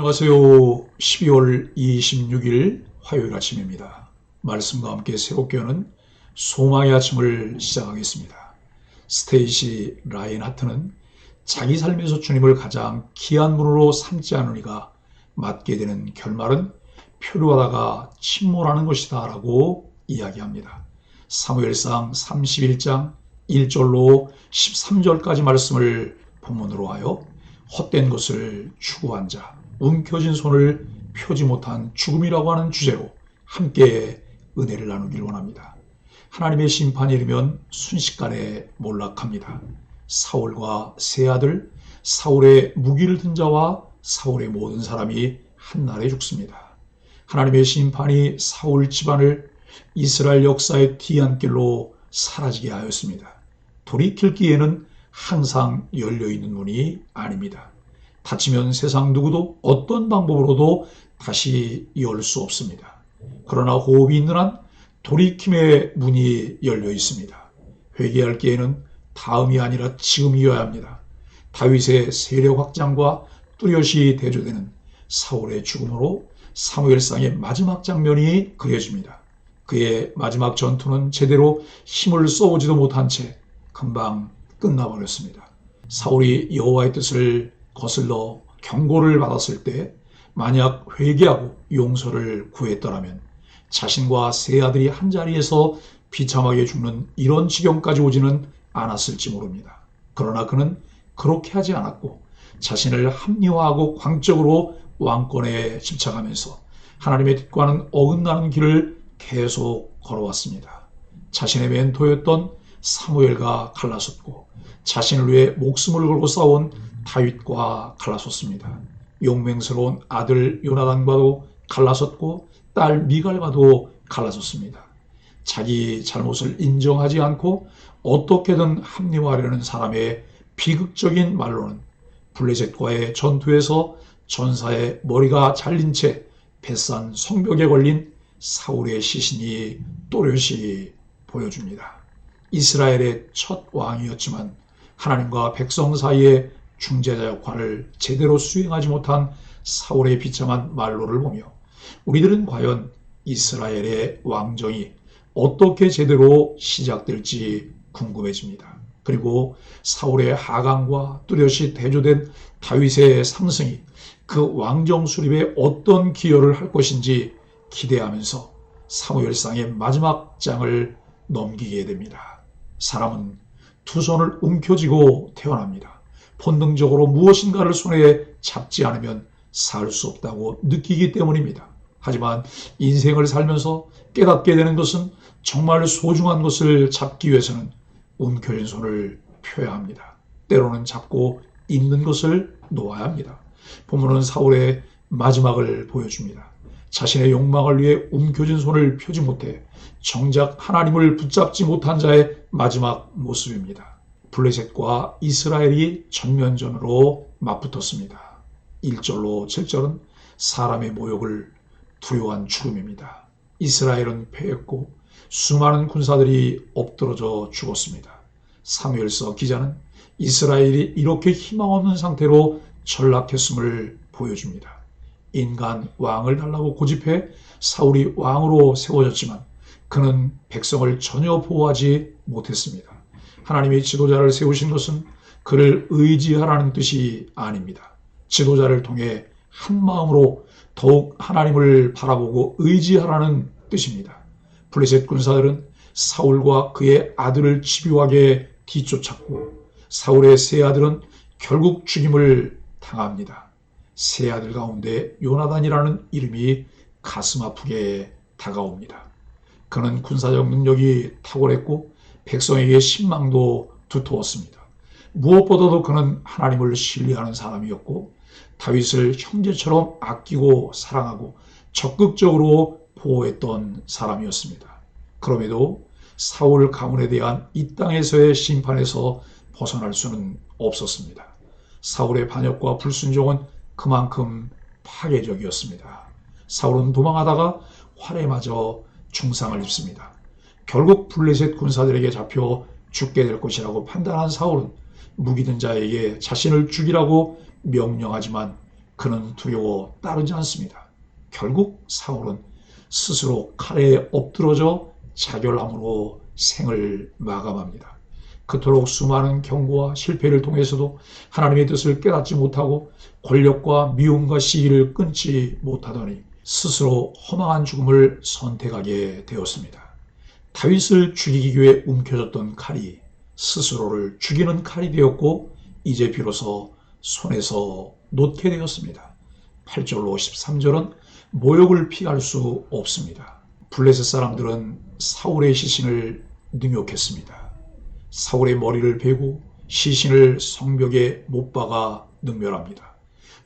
안녕하세요. 12월 26일 화요일 아침입니다. 말씀과 함께 새롭게 여는 소망의 아침을 시작하겠습니다. 스테이시 라인하트는 자기 삶에서 주님을 가장 귀한 분으로 삼지 않으니가 맞게 되는 결말은 표류하다가 침몰하는 것이다 라고 이야기합니다. 사무엘상 31장 1절로 13절까지 말씀을 본문으로 하여 헛된 것을 추구한 자, 움켜진 손을 펴지 못한 죽음이라고 하는 주제로 함께 은혜를 나누길 원합니다. 하나님의 심판이 이르면 순식간에 몰락합니다. 사울과 세 아들, 사울의 무기를 든 자와 사울의 모든 사람이 한날에 죽습니다. 하나님의 심판이 사울 집안을 이스라엘 역사의 뒤안길로 사라지게 하였습니다. 돌이킬 기회는 항상 열려있는 문이 아닙니다. 닫히면 세상 누구도 어떤 방법으로도 다시 열 수 없습니다. 그러나 호흡이 있는 한 돌이킴의 문이 열려 있습니다. 회개할 기회는 다음이 아니라 지금이어야 합니다. 다윗의 세력 확장과 뚜렷이 대조되는 사울의 죽음으로 사무엘상의 마지막 장면이 그려집니다. 그의 마지막 전투는 제대로 힘을 써오지도 못한 채 금방 끝나버렸습니다. 사울이 여호와의 뜻을 거슬러 경고를 받았을 때 만약 회개하고 용서를 구했더라면 자신과 세 아들이 한자리에서 비참하게 죽는 이런 지경까지 오지는 않았을지 모릅니다. 그러나 그는 그렇게 하지 않았고 자신을 합리화하고 광적으로 왕권에 집착하면서 하나님의 뜻과는 어긋나는 길을 계속 걸어왔습니다. 자신의 멘토였던 사무엘과 갈라섰고 자신을 위해 목숨을 걸고 싸운 다윗과 갈라섰습니다. 용맹스러운 아들 요나단과도 갈라섰고 딸 미갈과도 갈라섰습니다. 자기 잘못을 인정하지 않고 어떻게든 합리화하려는 사람의 비극적인 말로는 블레셋과의 전투에서 전사의 머리가 잘린 채 뱃산 성벽에 걸린 사울의 시신이 또렷이 보여줍니다. 이스라엘의 첫 왕이었지만 하나님과 백성 사이의 중재자 역할을 제대로 수행하지 못한 사울의 비참한 말로를 보며 우리들은 과연 이스라엘의 왕정이 어떻게 제대로 시작될지 궁금해집니다. 그리고 사울의 하강과 뚜렷이 대조된 다윗의 상승이 그 왕정 수립에 어떤 기여를 할 것인지 기대하면서 사무엘상의 마지막 장을 넘기게 됩니다. 사람은 두 손을 움켜쥐고 태어납니다. 본능적으로 무엇인가를 손에 잡지 않으면 살 수 없다고 느끼기 때문입니다. 하지만 인생을 살면서 깨닫게 되는 것은 정말 소중한 것을 잡기 위해서는 움켜쥔 손을 펴야 합니다. 때로는 잡고 있는 것을 놓아야 합니다. 본문은 사울의 마지막을 보여줍니다. 자신의 욕망을 위해 움켜쥔 손을 펴지 못해 정작 하나님을 붙잡지 못한 자의 마지막 모습입니다. 블레셋과 이스라엘이 전면전으로 맞붙었습니다. 1절로 7절은 사람의 모욕을 두려워한 죽음입니다. 이스라엘은 패했고 수많은 군사들이 엎드러져 죽었습니다. 사무엘서 기자는 이스라엘이 이렇게 희망 없는 상태로 전락했음을 보여줍니다. 인간 왕을 달라고 고집해 사울이 왕으로 세워졌지만 그는 백성을 전혀 보호하지 못했습니다. 하나님의 지도자를 세우신 것은 그를 의지하라는 뜻이 아닙니다. 지도자를 통해 한 마음으로 더욱 하나님을 바라보고 의지하라는 뜻입니다. 블레셋 군사들은 사울과 그의 아들을 집요하게 뒤쫓았고 사울의 세 아들은 결국 죽임을 당합니다. 세 아들 가운데 요나단이라는 이름이 가슴 아프게 다가옵니다. 그는 군사적 능력이 탁월했고 백성에게 신망도 두터웠습니다. 무엇보다도 그는 하나님을 신뢰하는 사람이었고 다윗을 형제처럼 아끼고 사랑하고 적극적으로 보호했던 사람이었습니다. 그럼에도 사울 가문에 대한 이 땅에서의 심판에서 벗어날 수는 없었습니다. 사울의 반역과 불순종은 그만큼 파괴적이었습니다. 사울은 도망하다가 활에 맞아 중상을 입습니다. 결국 블레셋 군사들에게 잡혀 죽게 될 것이라고 판단한 사울은 무기든 자에게 자신을 죽이라고 명령하지만 그는 두려워 따르지 않습니다. 결국 사울은 스스로 칼에 엎드러져 자결함으로 생을 마감합니다. 그토록 수많은 경고와 실패를 통해서도 하나님의 뜻을 깨닫지 못하고 권력과 미움과 시기를 끊지 못하더니 스스로 허망한 죽음을 선택하게 되었습니다. 다윗을 죽이기 위해 움켜졌던 칼이 스스로를 죽이는 칼이 되었고 이제 비로소 손에서 놓게 되었습니다. 8절로 13절은 모욕을 피할 수 없습니다. 블레셋 사람들은 사울의 시신을 능욕했습니다. 사울의 머리를 베고 시신을 성벽에 못 박아 능멸합니다.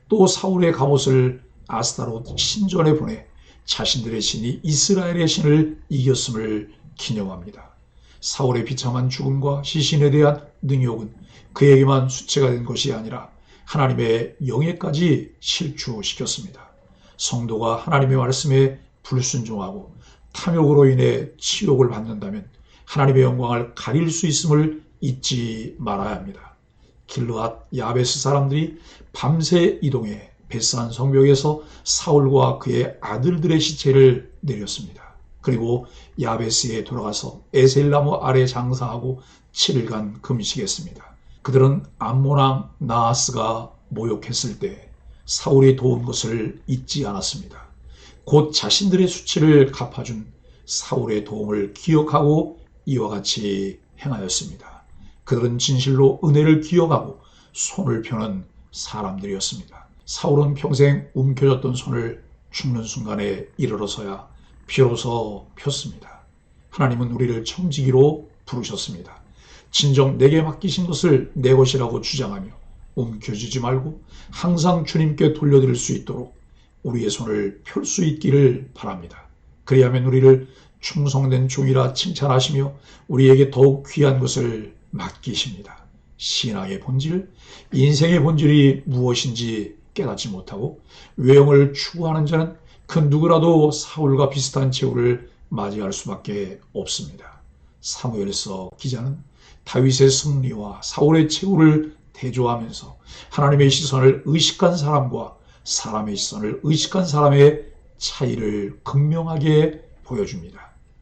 또 사울의 갑옷을 아스타롯 신전에 보내 자신들의 신이 이스라엘의 신을 이겼음을 기념합니다. 사울의 비참한 죽음과 시신에 대한 능욕은 그에게만 수치가 된 것이 아니라 하나님의 영예까지 실추시켰습니다. 성도가 하나님의 말씀에 불순종하고 탐욕으로 인해 치욕을 받는다면 하나님의 영광을 가릴 수 있음을 잊지 말아야 합니다. 길르앗 야베스 사람들이 밤새 이동해 베스안 성벽에서 사울과 그의 아들들의 시체를 내렸습니다. 그리고 야베스에 돌아가서 에셀나무 아래 장사하고 7일간 금식했습니다. 그들은 암몬왕 나하스가 모욕했을 때 사울이 도운 것을 잊지 않았습니다. 곧 자신들의 수치를 갚아준 사울의 도움을 기억하고 이와 같이 행하였습니다. 그들은 진실로 은혜를 기억하고 손을 펴는 사람들이었습니다. 사울은 평생 움켜졌던 손을 죽는 순간에 이르러서야 비로소 폈습니다. 하나님은 우리를 청지기로 부르셨습니다. 진정 내게 맡기신 것을 내 것이라고 주장하며 움켜쥐지 말고 항상 주님께 돌려드릴 수 있도록 우리의 손을 펼 수 있기를 바랍니다. 그리하면 우리를 충성된 종이라 칭찬하시며 우리에게 더욱 귀한 것을 맡기십니다. 신앙의 본질, 인생의 본질이 무엇인지 깨닫지 못하고 외형을 추구하는 자는 그 누구라도 사울과 비슷한 최후를 맞이할 수밖에 없습니다. 사무엘서 기자는 다윗의 승리와 사울의 최후를 대조하면서 하나님의 시선을 의식한 사람과 사람의 시선을 의식한 사람의 차이를 극명하게 보여줍니다.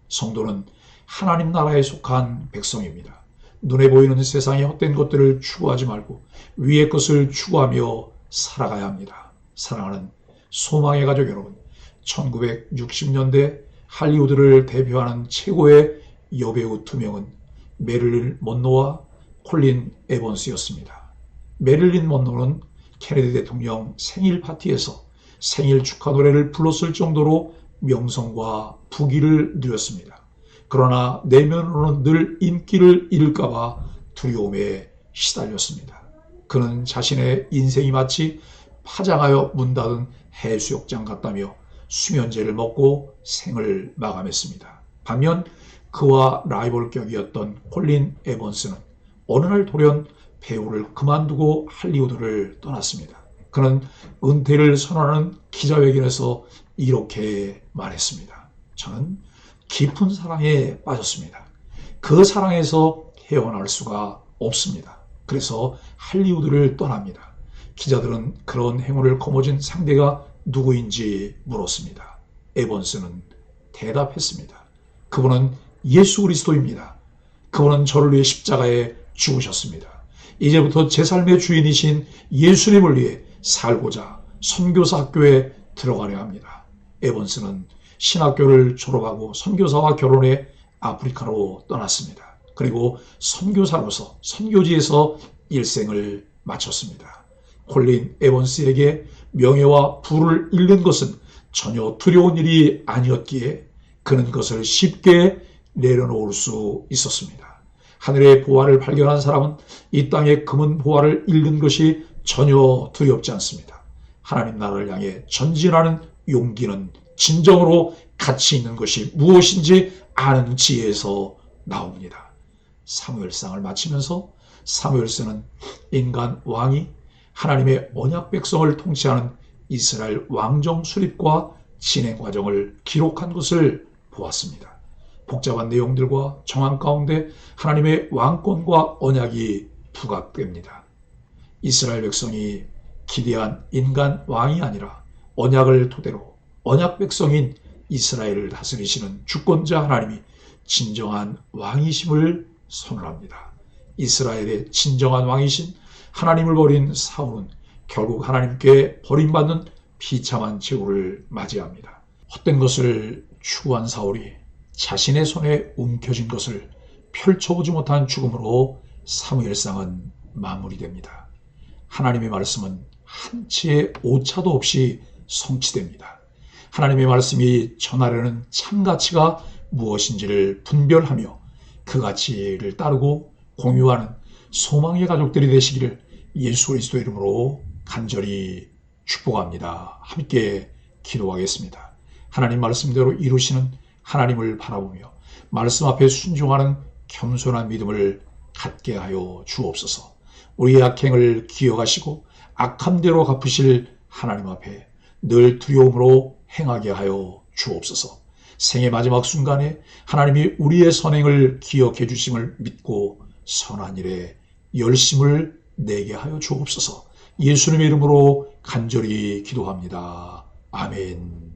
성도는 하나님 나라에 속한 백성입니다. 눈에 보이는 세상의 헛된 것들을 추구하지 말고 위의 것을 추구하며 살아가야 합니다. 사랑하는 소망의 가족 여러분, 1960년대 할리우드를 대표하는 최고의 여배우 두 명은 메릴린 먼로와 콜린 에번스였습니다. 메릴린 먼로는 케네디 대통령 생일 파티에서 생일 축하 노래를 불렀을 정도로 명성과 부귀를 누렸습니다. 그러나 내면으로는 늘 인기를 잃을까봐 두려움에 시달렸습니다. 그는 자신의 인생이 마치 파장하여 문 닫은 해수욕장 같다며 수면제를 먹고 생을 마감했습니다. 반면 그와 라이벌격이었던 콜린 에번스는 어느 날 돌연 배우를 그만두고 할리우드를 떠났습니다. 그는 은퇴를 선언하는 기자회견에서 이렇게 말했습니다. 저는 깊은 사랑에 빠졌습니다. 그 사랑에서 헤어나올 수가 없습니다. 그래서 할리우드를 떠납니다. 기자들은 그런 행운을 거머쥔 상대가 누구인지 물었습니다. 에번스는 대답했습니다. 그분은 예수 그리스도입니다. 그분은 저를 위해 십자가에 죽으셨습니다. 이제부터 제 삶의 주인이신 예수님을 위해 살고자 선교사 학교에 들어가려 합니다. 에번스는 신학교를 졸업하고 선교사와 결혼해 아프리카로 떠났습니다. 그리고 선교사로서 선교지에서 일생을 마쳤습니다. 콜린 에번스에게 명예와 부를 잃는 것은 전혀 두려운 일이 아니었기에 그는 그것을 쉽게 내려놓을 수 있었습니다. 하늘의 보화를 발견한 사람은 이 땅의 금은 보화를 잃는 것이 전혀 두렵지 않습니다. 하나님 나라를 향해 전진하는 용기는 진정으로 가치 있는 것이 무엇인지 아는 지혜에서 나옵니다. 사무엘상을 마치면서 사무엘서는 인간 왕이 하나님의 언약 백성을 통치하는 이스라엘 왕정 수립과 진행 과정을 기록한 것을 보았습니다. 복잡한 내용들과 정황 가운데 하나님의 왕권과 언약이 부각됩니다. 이스라엘 백성이 기대한 인간 왕이 아니라 언약을 토대로 언약 백성인 이스라엘을 다스리시는 주권자 하나님이 진정한 왕이심을 선언합니다. 이스라엘의 진정한 왕이신 하나님을 버린 사울은 결국 하나님께 버림받는 비참한 제국을 맞이합니다. 헛된 것을 추구한 사울이 자신의 손에 움켜쥔 것을 펼쳐보지 못한 죽음으로 사무엘상은 마무리됩니다. 하나님의 말씀은 한치의 오차도 없이 성취됩니다. 하나님의 말씀이 전하려는 참 가치가 무엇인지를 분별하며 그 가치를 따르고 공유하는 소망의 가족들이 되시기를 예수 그리스도의 이름으로 간절히 축복합니다. 함께 기도하겠습니다. 하나님 말씀대로 이루시는 하나님을 바라보며 말씀 앞에 순종하는 겸손한 믿음을 갖게 하여 주옵소서. 우리의 악행을 기억하시고 악함대로 갚으실 하나님 앞에 늘 두려움으로 행하게 하여 주옵소서. 생의 마지막 순간에 하나님이 우리의 선행을 기억해 주심을 믿고 선한 일에 열심을 내게 하여 주옵소서. 예수님의 이름으로 간절히 기도합니다. 아멘.